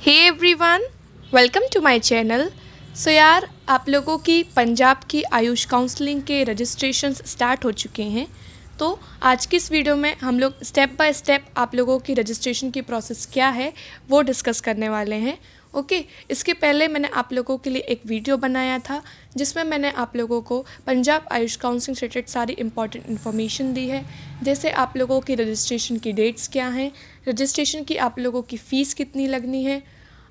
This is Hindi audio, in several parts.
Hey everyone, welcome to my channel. So यार, आप लोगों की पंजाब की आयुष काउंसलिंग के रजिस्ट्रेशंस स्टार्ट हो चुके हैं। तो आज की इस वीडियो में हम लोग स्टेप बाय स्टेप आप लोगों की रजिस्ट्रेशन की प्रोसेस क्या है वो डिस्कस करने वाले हैं। ओके, इसके पहले मैंने आप लोगों के लिए एक वीडियो बनाया था जिसमें मैंने आप लोगों को पंजाब आयुष काउंसलिंग से रिलेटेड सारी इंपॉर्टेंट इन्फॉर्मेशन दी है। जैसे आप लोगों की रजिस्ट्रेशन की डेट्स क्या हैं, रजिस्ट्रेशन की आप लोगों की फ़ीस कितनी लगनी है,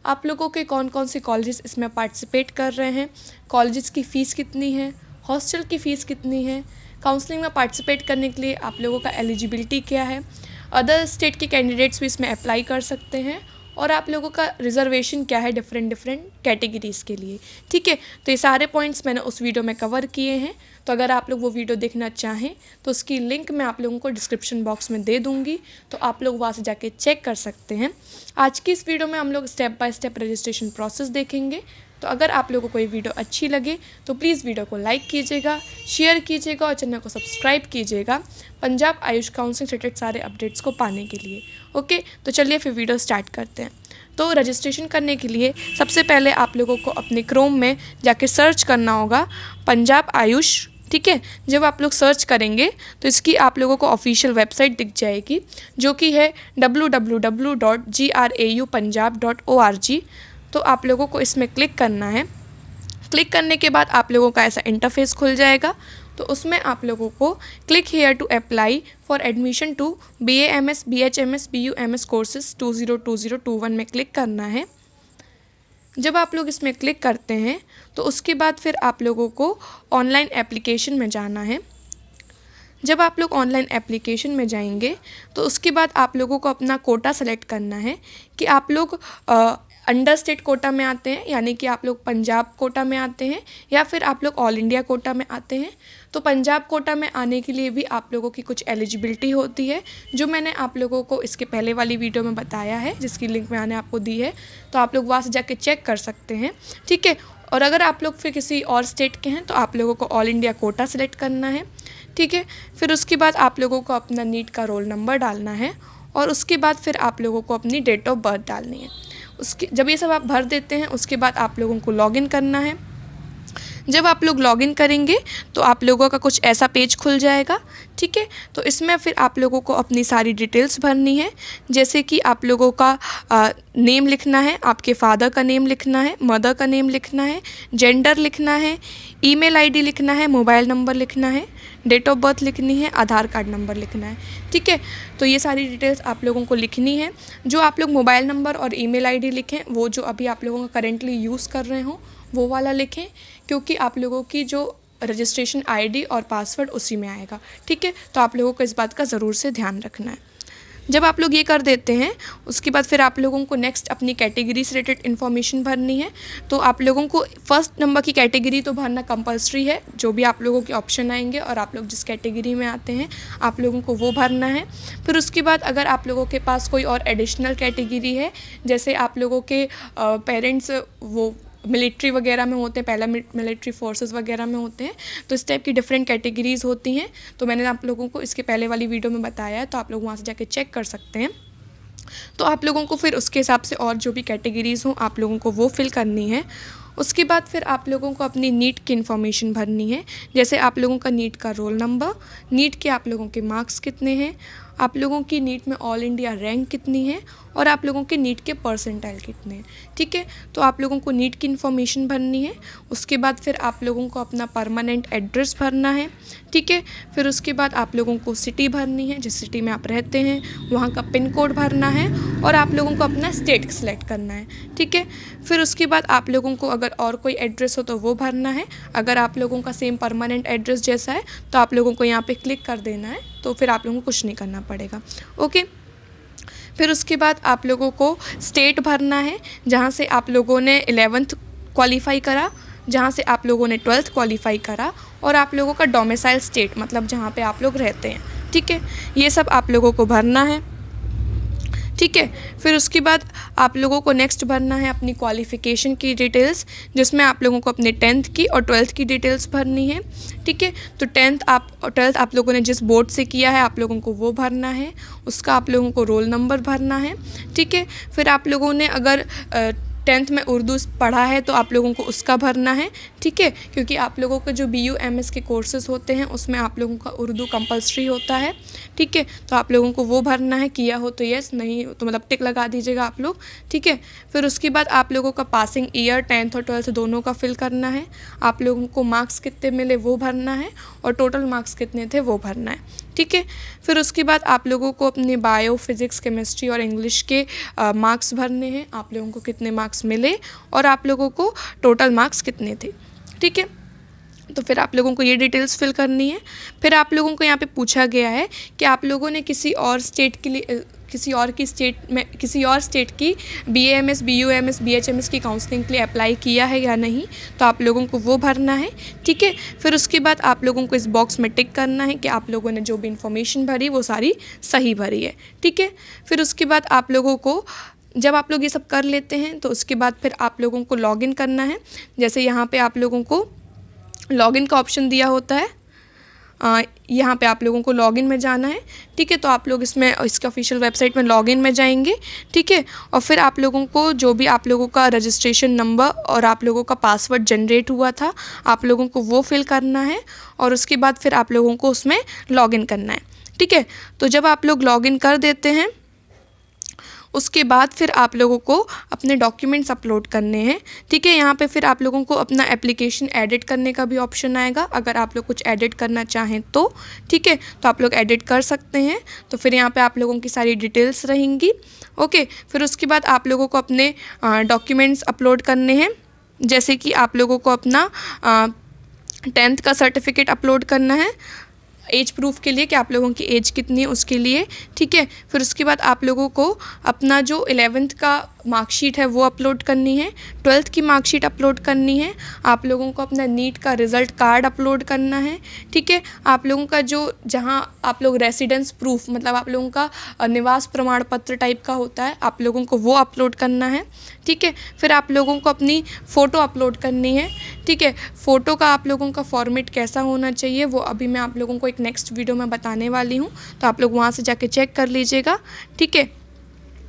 आप लोगों के कौन कौन से कॉलेजेस इसमें पार्टिसिपेट कर रहे हैं, कॉलेजेस की फ़ीस कितनी है, हॉस्टल की फ़ीस कितनी है, काउंसलिंग में पार्टिसिपेट करने के लिए आप लोगों का एलिजिबिलिटी क्या है, अदर स्टेट के कैंडिडेट्स भी इसमें अप्लाई कर सकते हैं, और आप लोगों का रिजर्वेशन क्या है डिफरेंट कैटेगरीज़ के लिए। ठीक है, तो ये सारे पॉइंट्स मैंने उस वीडियो में कवर किए हैं। तो अगर आप लोग वो वीडियो देखना चाहें तो उसकी लिंक मैं आप लोगों को डिस्क्रिप्शन बॉक्स में दे दूँगी, तो आप लोग वहाँ से जाके चेक कर सकते हैं। आज की इस वीडियो में हम लोग step by step registration process देखेंगे। तो अगर आप लोगों को ये वीडियो अच्छी लगे तो प्लीज़ वीडियो को लाइक कीजिएगा, शेयर कीजिएगा और चैनल को सब्सक्राइब कीजिएगा पंजाब आयुष काउंसलिंग से रिलेटेड सारे अपडेट्स को पाने के लिए। ओके, तो चलिए फिर वीडियो स्टार्ट करते हैं। तो रजिस्ट्रेशन करने के लिए सबसे पहले आप लोगों को अपने क्रोम में जाके सर्च करना होगा पंजाब आयुष। ठीक है, जब आप लोग सर्च करेंगे तो इसकी आप लोगों को ऑफिशियल वेबसाइट दिख जाएगी जो कि है www.graupunjab.org। तो आप लोगों को इसमें क्लिक करना है। क्लिक करने के बाद आप लोगों का ऐसा इंटरफेस खुल जाएगा। तो उसमें आप लोगों को click here to apply for admission to BAMS BHMS BUMS courses 2020-21 में क्लिक करना है। जब आप लोग इसमें क्लिक करते हैं तो उसके बाद फिर आप लोगों को ऑनलाइन एप्लीकेशन में जाना है। जब आप लोग ऑनलाइन एप्लीकेशन में जाएंगे तो उसके बाद आप लोगों को अपना कोटा सेलेक्ट करना है कि आप लोग अंडर स्टेट कोटा में आते हैं, यानी कि आप लोग पंजाब कोटा में आते हैं, या फिर आप लोग ऑल इंडिया कोटा में आते हैं। तो पंजाब कोटा में आने के लिए भी आप लोगों की कुछ एलिजिबिलिटी होती है जो मैंने आप लोगों को इसके पहले वाली वीडियो में बताया है, जिसकी लिंक मैंने आपको दी है। तो आप लोग वहाँ से जाके चेक कर सकते हैं। ठीक है, और अगर आप लोग फिर किसी और स्टेट के हैं तो आप लोगों को ऑल इंडिया कोटा सेलेक्ट करना है। ठीक है, फिर उसके बाद आप लोगों को अपना नीट का रोल नंबर डालना है, और उसके बाद फिर आप लोगों को अपनी डेट ऑफ बर्थ डालनी है। उसके जब ये सब आप भर देते हैं उसके बाद आप लोगों को लॉगिन करना है। जब आप लोग लॉगिन करेंगे तो आप लोगों का कुछ ऐसा पेज खुल जाएगा। ठीक है, तो इसमें फिर आप लोगों को अपनी सारी डिटेल्स भरनी है, जैसे कि आप लोगों का नेम लिखना है, आपके फादर का नेम लिखना है, मदर का नेम लिखना है, जेंडर लिखना है, ईमेल आईडी लिखना है, मोबाइल नंबर लिखना है, डेट ऑफ बर्थ लिखनी है, आधार कार्ड नंबर लिखना है। ठीक है, तो ये सारी डिटेल्स आप लोगों को लिखनी है। जो आप लोग मोबाइल नंबर और ईमेल आईडी लिखें वो जो अभी आप लोगों का करेंटली यूज़ कर रहे हो वो वाला लिखें, क्योंकि आप लोगों की जो रजिस्ट्रेशन आईडी और पासवर्ड उसी में आएगा। ठीक है, तो आप लोगों को इस बात का ज़रूर से ध्यान रखना है। जब आप लोग ये कर देते हैं उसके बाद फिर आप लोगों को नेक्स्ट अपनी कैटेगरी से रिलेटेड इन्फॉर्मेशन भरनी है। तो आप लोगों को फर्स्ट नंबर की कैटेगरी तो भरना कंपलसरी है, जो भी आप लोगों के ऑप्शन आएंगे और आप लोग जिस कैटेगरी में आते हैं आप लोगों को वो भरना है। फिर उसके बाद अगर आप लोगों के पास कोई और एडिशनल कैटेगरी है, जैसे आप लोगों के पेरेंट्स वो मिलिट्री वगैरह में होते हैं, पहला मिलिट्री फोर्सेस वगैरह में होते हैं, तो इस टाइप की डिफरेंट कैटेगरीज़ होती हैं। तो मैंने आप लोगों को इसके पहले वाली वीडियो में बताया है, तो आप लोग वहाँ से जाके चेक कर सकते हैं। तो आप लोगों को फिर उसके हिसाब से और जो भी कैटेगरीज़ हों आप लोगों को वो फिल करनी है। उसके बाद फिर आप लोगों को अपनी नीट की इन्फॉर्मेशन भरनी है, जैसे आप लोगों का नीट का रोल नंबर, नीट के आप लोगों के मार्क्स कितने हैं, आप लोगों की नीट में ऑल इंडिया रैंक कितनी है, और आप लोगों के नीट के परसेंटाइल कितने हैं। ठीक है, तो आप लोगों को नीट की इन्फॉर्मेशन भरनी है। उसके बाद फिर आप लोगों को अपना परमानेंट एड्रेस भरना है। ठीक है, फिर उसके बाद आप लोगों को सिटी भरनी है, जिस सिटी में आप रहते हैं वहाँ का पिन कोड भरना है, और आप लोगों को अपना स्टेट सेलेक्ट करना है। ठीक है, फिर उसके बाद आप लोगों को अगर और कोई एड्रेस हो तो वो भरना है। अगर आप लोगों का सेम परमानेंट एड्रेस जैसा है तो आप लोगों को यहाँ पे क्लिक कर देना है, तो फिर आप लोगों को कुछ नहीं करना पड़ेगा। ओके, फिर उसके बाद आप लोगों को स्टेट भरना है जहाँ से आप लोगों ने 11th क्वालिफाई करा, जहाँ से आप लोगों ने 12th क्वालिफाई करा, और आप लोगों का डोमिसाइल स्टेट मतलब जहाँ पे आप लोग रहते हैं। ठीक है, ये सब आप लोगों को भरना है। ठीक है। फिर उसके बाद आप लोगों को नेक्स्ट भरना है अपनी क्वालिफ़िकेशन की डिटेल्स, जिसमें आप लोगों को अपने 10th की और 12th की डिटेल्स भरनी है। ठीक है, तो 12th आप लोगों ने जिस बोर्ड से किया है आप लोगों को वो भरना है, उसका आप लोगों को रोल नंबर भरना है। ठीक है, फिर आप लोगों ने अगर 10th में उर्दू पढ़ा है तो आप लोगों को उसका भरना है। ठीक है, क्योंकि आप लोगों के जो BUMS के कोर्सेज़ होते हैं उसमें आप लोगों का उर्दू कंपलसरी होता है। ठीक है, तो आप लोगों को वो भरना है, किया हो तो येस, नहीं तो मतलब टिक लगा दीजिएगा आप लोग। ठीक है, फिर उसके बाद आप लोगों का पासिंग ईयर 10th और 12th दोनों का फिल करना है। आप लोगों को मार्क्स कितने मिले वो भरना है और टोटल मार्क्स कितने थे वो भरना है। ठीक है, फिर उसके बाद आप लोगों को अपने बायो, फिज़िक्स, केमिस्ट्री और इंग्लिश के मार्क्स भरने हैं, आप लोगों को कितने मार्क्स मिले और आप लोगों को टोटल मार्क्स कितने थे। ठीक है, तो फिर आप लोगों को ये डिटेल्स फिल करनी है। फिर आप लोगों को यहाँ पे पूछा गया है कि आप लोगों ने किसी और स्टेट के लिए किसी और स्टेट की BAMS, BUMS, BHMS की काउंसलिंग के लिए अप्लाई किया है या नहीं, तो आप लोगों को वो भरना है। ठीक है, फिर उसके बाद आप लोगों को इस बॉक्स में टिक करना है कि आप लोगों ने जो भी इन्फॉर्मेशन भरी वो सारी सही भरी है। ठीक है, फिर उसके बाद आप लोगों को जब आप लोग ये सब कर लेते हैं तो उसके बाद फिर आप लोगों को लॉगिन करना है। जैसे यहाँ पे आप लोगों को लॉगिन का ऑप्शन दिया होता है, यहाँ पे आप लोगों को लॉगिन में जाना है। ठीक है, तो आप लोग इसके ऑफिशियल वेबसाइट में लॉगिन में जाएंगे। ठीक है, और फिर आप लोगों को जो भी आप लोगों का रजिस्ट्रेशन नंबर और आप लोगों का पासवर्ड जनरेट हुआ था आप लोगों को वो फिल करना है और उसके बाद फिर आप लोगों को उसमें लॉगिन करना है। ठीक है, तो जब आप लोग लॉगिन कर देते हैं उसके बाद फिर आप लोगों को अपने डॉक्यूमेंट्स अपलोड करने हैं। ठीक है, यहाँ पे फिर आप लोगों को अपना एप्लीकेशन एडिट करने का भी ऑप्शन आएगा, अगर आप लोग कुछ एडिट करना चाहें तो। ठीक है, तो आप लोग एडिट कर सकते हैं। तो फिर यहाँ पे आप लोगों की सारी डिटेल्स रहेंगी। ओके, फिर उसके बाद आप लोगों को अपने डॉक्यूमेंट्स अपलोड करने हैं, जैसे कि आप लोगों को अपना 10th का सर्टिफिकेट अपलोड करना है एज प्रूफ के लिए कि आप लोगों की एज कितनी है उसके लिए। ठीक है, फिर उसके बाद आप लोगों को अपना जो 11th का मार्कशीट है वो अपलोड करनी है, 12th की मार्कशीट अपलोड करनी है, आप लोगों को अपना नीट का रिज़ल्ट कार्ड अपलोड करना है। ठीक है, आप लोगों का जो जहाँ आप लोग रेसिडेंस प्रूफ मतलब आप लोगों का निवास प्रमाण पत्र टाइप का होता है आप लोगों को वो अपलोड करना है। ठीक है, फिर आप लोगों को अपनी फ़ोटो अपलोड करनी है। ठीक है, फ़ोटो का आप लोगों का फॉर्मेट कैसा होना चाहिए वो अभी मैं आप लोगों को एक नेक्स्ट वीडियो में बताने वाली हूँ, तो आप लोग वहाँ से जाके चेक कर लीजिएगा। ठीक है,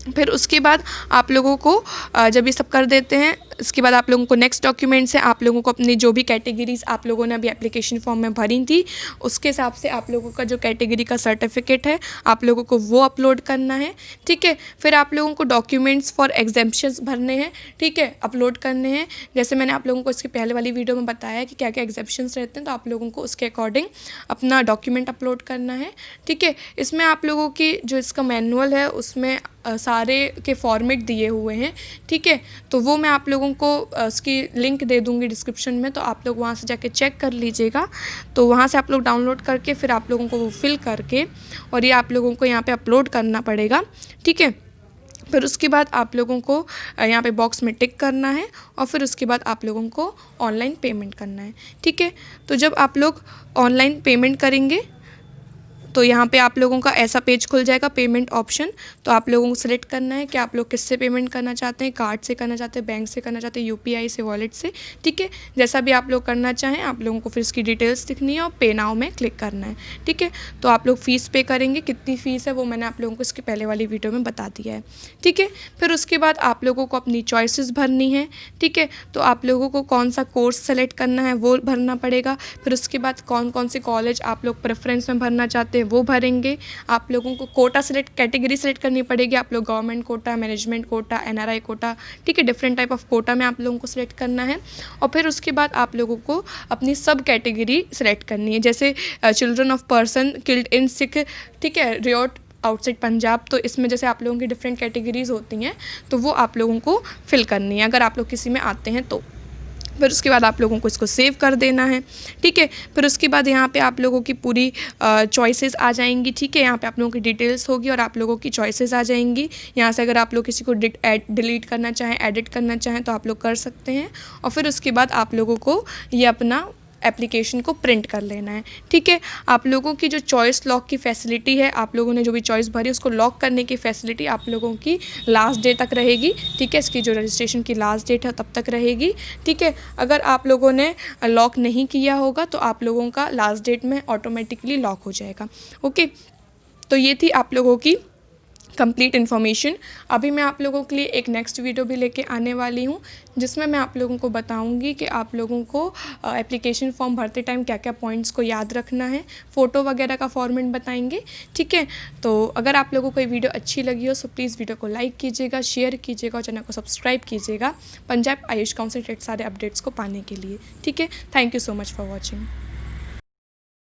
फिर उसके बाद आप लोगों को जब ये सब कर देते हैं इसके बाद आप लोगों को नेक्स्ट डॉक्यूमेंट्स है, आप लोगों को अपनी जो भी कैटेगरीज़ आप लोगों ने अभी एप्लीकेशन फॉर्म में भरी थी उसके हिसाब से आप लोगों का जो कैटेगरी का सर्टिफिकेट है आप लोगों को वो अपलोड करना है। ठीक है, फिर आप लोगों को डॉक्यूमेंट्स फॉर एग्जाम्पशंस भरने हैं। ठीक है, अपलोड करने हैं, जैसे मैंने आप लोगों को इसके पहले वाली वीडियो में बताया कि क्या क्या एग्जाम्पशंस रहते हैं, तो आप लोगों को उसके अकॉर्डिंग अपना डॉक्यूमेंट अपलोड करना है। ठीक है, इसमें आप लोगों की जो इसका मैनुअल है उसमें सारे के फॉर्मेट दिए हुए हैं। ठीक है, तो वो मैं आप लोगों को उसकी लिंक दे दूँगी डिस्क्रिप्शन में, तो आप लोग वहाँ से जाके चेक कर लीजिएगा। तो वहाँ से आप लोग डाउनलोड करके फिर आप लोगों को वो फिल करके और ये आप लोगों को यहाँ पे अपलोड करना पड़ेगा। ठीक है, फिर उसके बाद आप लोगों को यहाँ पे बॉक्स में टिक करना है और फिर उसके बाद आप लोगों को ऑनलाइन पेमेंट करना है। ठीक है, तो जब आप लोग ऑनलाइन पेमेंट करेंगे तो यहाँ पे आप लोगों का ऐसा पेज खुल जाएगा पेमेंट ऑप्शन, तो आप लोगों को सिलेक्ट करना है कि आप लोग किससे पेमेंट करना चाहते हैं, कार्ड से करना चाहते हैं, बैंक से करना चाहते हैं, UPI से, वॉलेट से। ठीक है, जैसा भी आप लोग करना चाहें आप लोगों को फिर इसकी डिटेल्स दिखनी है और पे नाउ में क्लिक करना है। ठीक है, तो आप लोग फ़ीस पे करेंगे, कितनी फ़ीस है वो मैंने आप लोगों को इसके पहले वाली वीडियो में बता दिया है। ठीक है, फिर उसके बाद आप लोगों को अपनी चॉइसेस भरनी है। ठीक है, तो आप लोगों को कौन सा कोर्स सेलेक्ट करना है वो भरना पड़ेगा। फिर उसके बाद कौन कौन से कॉलेज आप लोग प्रेफरेंस में भरना चाहते हैं वो भरेंगे। आप लोगों को कोटा कैटेगरी सेलेक्ट करनी पड़ेगी, आप लोग government quota, management quota, NRI quota. ठीक है, डिफरेंट टाइप ऑफ कोटा में आप लोगों को सिलेक्ट करना है और फिर उसके बाद आप लोगों को अपनी सब कैटेगरी सेलेक्ट करनी है, जैसे children of person killed in Sikh. ठीक है, रियोट आउटसाइड पंजाब, तो इसमें जैसे आप लोगों की डिफरेंट कैटेगरीज होती हैं तो वो आप लोगों को फिल करनी है अगर आप लोग किसी में आते हैं तो। फिर उसके बाद आप लोगों को इसको सेव कर देना है। ठीक है, फिर उसके बाद यहाँ पे आप लोगों की पूरी चॉइसेस आ जाएंगी। ठीक है, यहाँ पे आप लोगों की डिटेल्स होगी और आप लोगों की चॉइसेस आ जाएंगी। यहाँ से अगर आप लोग किसी को डिलीट करना चाहें, एडिट करना चाहें तो आप लोग कर सकते हैं और फिर उसके बाद आप लोगों को ये अपना एप्लीकेशन को प्रिंट कर लेना है। ठीक है, आप लोगों की जो चॉइस लॉक की फैसिलिटी है, आप लोगों ने जो भी चॉइस भरी उसको लॉक करने की फैसिलिटी आप लोगों की लास्ट डे तक रहेगी। ठीक है, इसकी जो रजिस्ट्रेशन की लास्ट डेट है तब तक रहेगी। ठीक है, अगर आप लोगों ने लॉक नहीं किया होगा तो आप लोगों का लास्ट डेट में ऑटोमेटिकली लॉक हो जाएगा। ओके, तो ये थी आप लोगों की कंप्लीट इन्फॉर्मेशन। अभी मैं आप लोगों के लिए एक नेक्स्ट वीडियो भी लेके आने वाली हूँ, जिसमें मैं आप लोगों को बताऊँगी कि आप लोगों को एप्लीकेशन फॉर्म भरते टाइम क्या क्या पॉइंट्स को याद रखना है, फ़ोटो वगैरह का फॉर्मेट बताएंगे। ठीक है, तो अगर आप लोगों को ये वीडियो अच्छी लगी हो तो प्लीज़ वीडियो को लाइक कीजिएगा, शेयर कीजिएगा और चैनल को सब्सक्राइब कीजिएगा पंजाब आयुष काउंसिल के सारे अपडेट्स को पाने के लिए। ठीक है, thank you so much for watching.